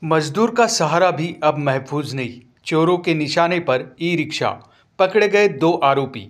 मजदूर का सहारा भी अब महफूज नहीं। चोरों के निशाने पर ई रिक्शा। पकड़े गए दो आरोपी।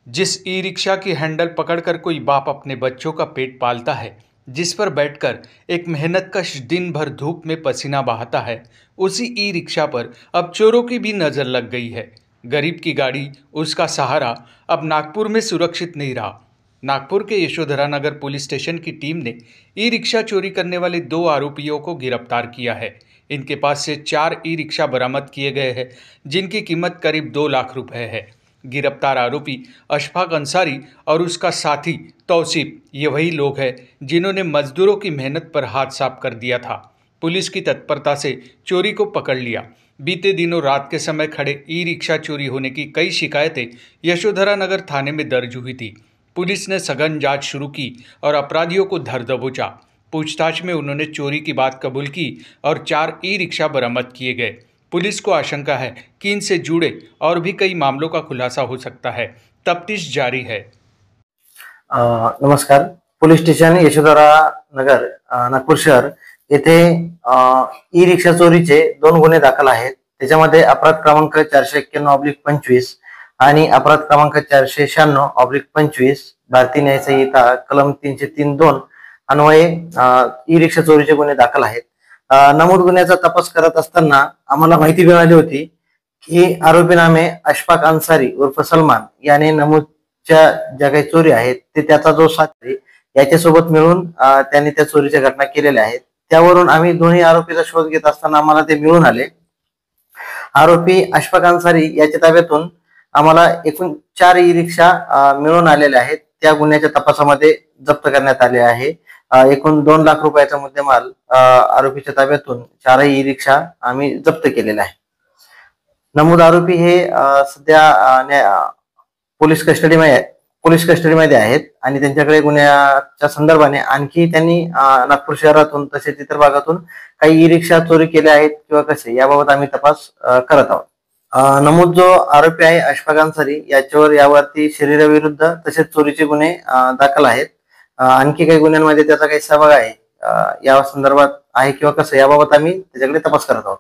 जिस ई रिक्शा की हैंडल पकड़कर कोई बाप अपने बच्चों का पेट पालता है, जिस पर बैठकर एक मेहनतकश दिन भर धूप में पसीना बहाता है, उसी ई रिक्शा पर अब चोरों की भी नजर लग गई है। गरीब की गाड़ी, उसका सहारा अब नागपुर में सुरक्षित नहीं रहा। नागपुर के यशोधरा नगर पुलिस स्टेशन की टीम ने ई रिक्शा चोरी करने वाले दो आरोपियों को गिरफ्तार किया है। इनके पास से 4 ई रिक्शा बरामद किए गए हैं, जिनकी कीमत करीब 2 लाख रुपए है। गिरफ्तार आरोपी अशफाक अंसारी और उसका साथी तौसीफ, ये वही लोग हैं जिन्होंने मजदूरों की मेहनत पर हाथ साफ कर दिया था। पुलिस की तत्परता से चोरी को पकड़ लिया। बीते दिनों रात के समय खड़े ई रिक्शा चोरी होने की कई शिकायतें यशोधरा नगर थाने में दर्ज हुई थी। पुलिस ने सघन जांच शुरू की और अपराधियों को धर दबोचा। पूछताछ में उन्होंने चोरी की बात कबूल की और 4 ई रिक्शा बरामद किए गए। पुलिस को आशंका है कि इनसे जुड़े और भी कई मामलों का खुलासा हो सकता है। तफ्तीश जारी है। नमस्कार। पोलीस स्टेशन यशोधरा नगर नागपूर शहर येथे ई रिक्षा चोरीचे 2 गुन्हे दाखल आहेत। त्याच्यामध्ये अपराध क्रमांक 491/25 आणि अपराध क्रमांक 496/25 भारतीय न्याय संहिता कलम 303(2) अन्वये ई रिक्षा चोरीचे गुन्हे दाखल आहेत। नमूद गुन्ह्याचा तपास करत असताना आम्हाला माहिती मिळाली होती की आरोपी नामे अशफाक अन्सारी उर्फ सलमान याने नमूदच्या ज्या काही चोरी आहेत ते त्याचा जो साथी याच्यासोबत मिळून त्यांनी त्या चोरीच्या घटना केलेल्या आहेत। त्यावरून आम्ही दोन्ही आरोपीचा शोध घेत असताना आम्हाला ते मिळून आले। आरोपी अशफाक अन्सारी याच्या ताब्यातून आम्हाला एकूण 4 ई रिक्षा मिळून आलेले आहेत। त्या गुन्ह्याच्या तपासामध्ये जप्त करण्यात आले आहे। एकूण 2 लाख रुपयाचा मुद्देमाल आरोपीच्या ताब्यातून 4 ई रिक्षा आम्ही जप्त केलेला आहे। नमूद आरोपी हे सध्या पोलीस कस्टडीमध्ये आहेत आणि त्यांच्याकडे गुन्ह्याच्या संदर्भाने आणखी त्यांनी नागपूर शहरातून तसेच इतर भागातून काही ई रिक्षा चोरी केल्या आहेत किंवा कसे याबाबत आम्ही तपास करत आहोत। नमूद जो आरोपी आहे अशफाक अन्सारी यावरती शरीराविरुद्ध तसेच चोरीचे गुन्हे दाखल आहेत। आणखी काही गुन्ह्यांमध्ये त्याचा काही सहभाग आहे या संदर्भात आहे किंवा कसं याबाबत आम्ही त्याच्याकडे तपास करत आहोत।